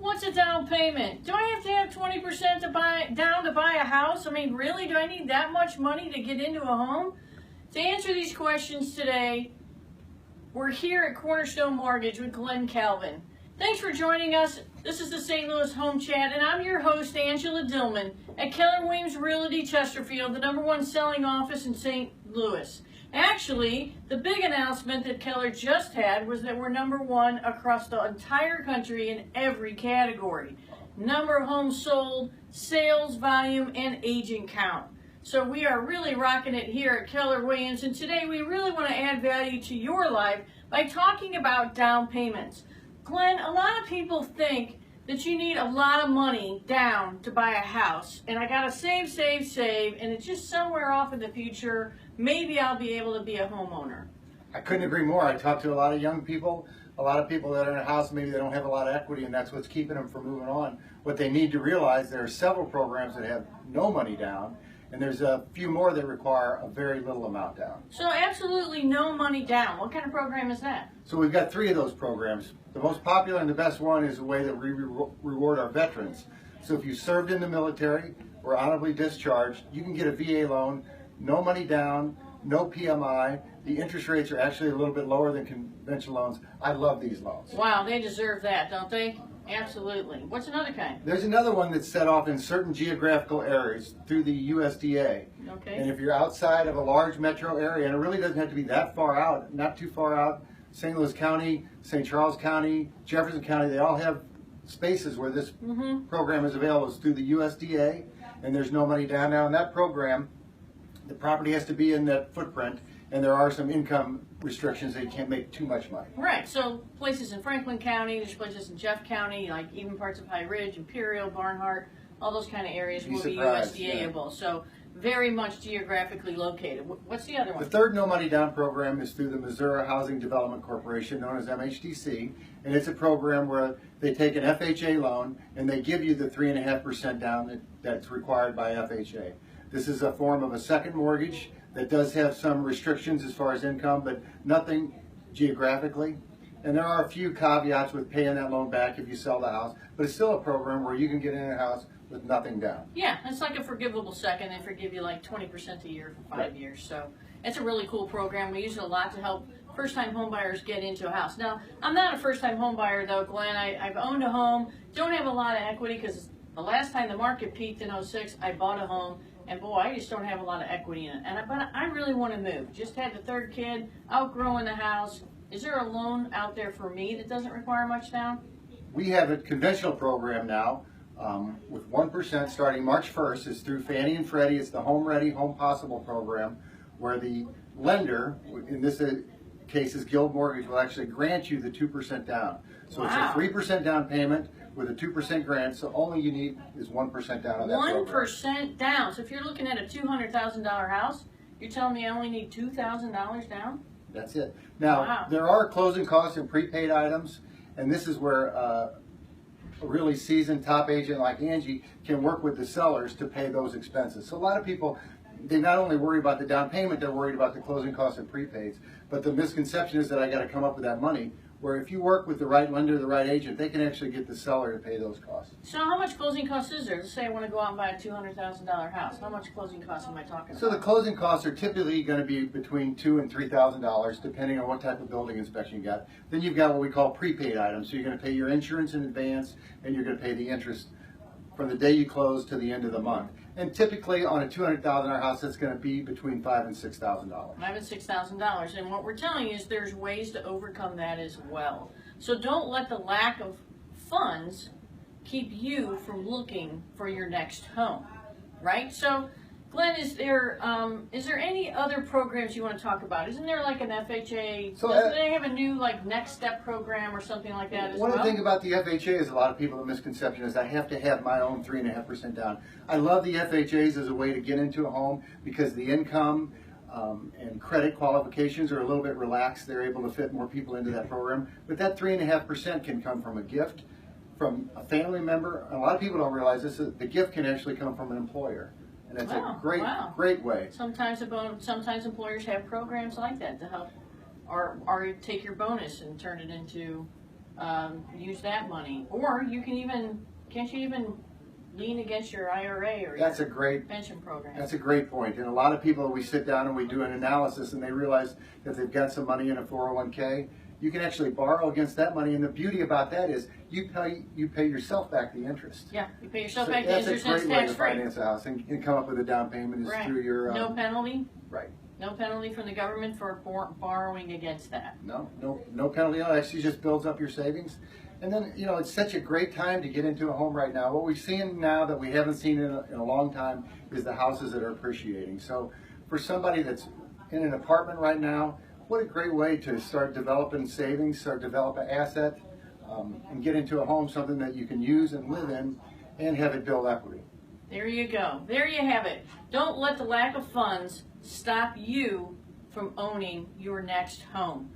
What's a down payment? Do I have to have 20% down to buy a house? I mean, really? Do I need that much money to get into a home? To answer these questions today, we're here at Cornerstone Mortgage with Glen Calvin. Thanks for joining us. This is the St. Louis Home Chat, and I'm your host, Angela Dillmon, at Keller Realty Chesterfield, the #1 selling office in St. Louis. Actually, the big announcement that Keller just had was that we're #1 across the entire country in every category. Number of homes sold, sales volume, and agent count. So we are really rocking it here at Keller Williams, and today we really want to add value to your life by talking about down payments. Glenn, a lot of people think that you need a lot of money down to buy a house, and I gotta save, and it's just somewhere off in the future, maybe I'll be able to be a homeowner. I couldn't agree more. I talk to a lot of young people, a lot of people that are in a house, maybe they don't have a lot of equity, and that's what's keeping them from moving on. What they need to realize, there are several programs that have no money down, and there's a few more that require a very little amount down. So absolutely no money down. What kind of program is that? So we've got 3 of those programs. The most popular and the best one is the way that we reward our veterans. So if you served in the military or honorably discharged, you can get a VA loan, no money down, no PMI. The interest rates are actually a little bit lower than conventional loans. I love these loans. Wow, they deserve that, don't they? Absolutely. What's another kind? There's another one that's set off in certain geographical areas through the USDA. Okay. And if you're outside of a large metro area, and it really doesn't have to be that far out, not too far out, St. Louis County, St. Charles County, Jefferson County, they all have spaces where this program is available. It's through the USDA, and there's no money down. Now in that program, the property has to be in that footprint, and there are some income restrictions that you can't make too much money. Right, so places in Franklin County, there's places in Jeff County, like even parts of High Ridge, Imperial, Barnhart, all those kind of areas will be USDA-able. So very much geographically located. What's the other one? The third no money down program is through the Missouri Housing Development Corporation, known as MHDC, and it's a program where they take an FHA loan and they give you the 3.5% down that's required by FHA. This is a form of a second mortgage that does have some restrictions as far as income, but nothing geographically. And there are a few caveats with paying that loan back if you sell the house, but it's still a program where you can get in a house with nothing down. Yeah, it's like a forgivable second. They forgive you like 20% a year for 5 years. So it's a really cool program. We use it a lot to help first-time homebuyers get into a house. Now, I'm not a first-time homebuyer though, Glenn. I've owned a home, don't have a lot of equity because the last time the market peaked in 06, I bought a home. And boy, I just don't have a lot of equity in it. But I really want to move. Just had the 3rd kid, outgrowing the house. Is there a loan out there for me that doesn't require much down? We have a conventional program now with 1% starting March 1st. It's through Fannie and Freddie. It's the Home Ready, Home Possible program, where the lender, in this case is Guild Mortgage, will actually grant you the 2% down. So It's a 3% down payment with a 2% grant, so only you need is 1% down on that program. 1% down. So if you're looking at a $200,000 house, you're telling me I only need $2,000 down? That's it. Now, there are closing costs and prepaid items, and this is where a really seasoned top agent like Angie can work with the sellers to pay those expenses. So a lot of people, they not only worry about the down payment, they're worried about the closing costs and prepaids. But the misconception is that I got to come up with that money, where if you work with the right lender, the right agent, they can actually get the seller to pay those costs. So how much closing costs is there? Let's say I want to go out and buy a $200,000 house. How much closing costs am I talking about? So the closing costs are typically going to be between $2,000 and $3,000, depending on what type of building inspection you got. Then you've got what we call prepaid items. So you're going to pay your insurance in advance, and you're going to pay the interest from the day you close to the end of the month. And typically on a $200,000 house, that's going to be between $5,000 and $6,000. $5,000 and $6,000. And what we're telling you is there's ways to overcome that as well. So don't let the lack of funds keep you from looking for your next home, right? So, Glenn, is there any other programs you want to talk about? Isn't there like an FHA? So, doesn't they have a new like next step program or something like that as well? One of the things about the FHA is a lot of people, the misconception is I have to have my own 3.5% down. I love the FHAs as a way to get into a home because the income and credit qualifications are a little bit relaxed. They're able to fit more people into that program. But that 3.5% can come from a gift, from a family member. A lot of people don't realize this. The gift can actually come from an employer. And it's a great way. Sometimes employers have programs like that to help, or take your bonus and turn it into use that money. Or you can even, can't you even lean against your IRA or That's your a great pension program? That's a great point. And a lot of people, we sit down and we do an analysis and they realize that they've got some money in a 401k. You can actually borrow against that money. And the beauty about that is you pay yourself back the interest. Yeah, you pay yourself So back the interest and that's it's a great way to tax-free. finance a house and come up with a down payment is Right. through your... No penalty? Right. No penalty from the government for borrowing against that. No penalty. It actually just builds up your savings. And then, you know, it's such a great time to get into a home right now. What we've seen now that we haven't seen in a long time is the houses that are appreciating. So for somebody that's in an apartment right now, what a great way to start developing savings, start developing asset, and get into a home, something that you can use and live in and have it build equity. There you go. There you have it. Don't let the lack of funds stop you from owning your next home.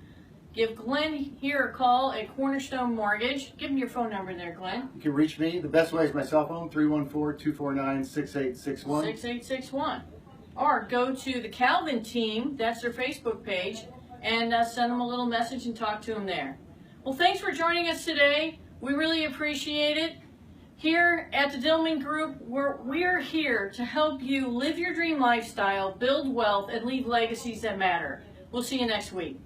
Give Glen here a call at Cornerstone Mortgage. Give him your phone number there, Glen. You can reach me. The best way is my cell phone, 314-249-6861. 6861. Or go to the Calvin team, that's their Facebook page, and send them a little message and talk to them there. Well, thanks for joining us today. We really appreciate it. Here at the Dillmon Group, we're here to help you live your dream lifestyle, build wealth, and leave legacies that matter. We'll see you next week.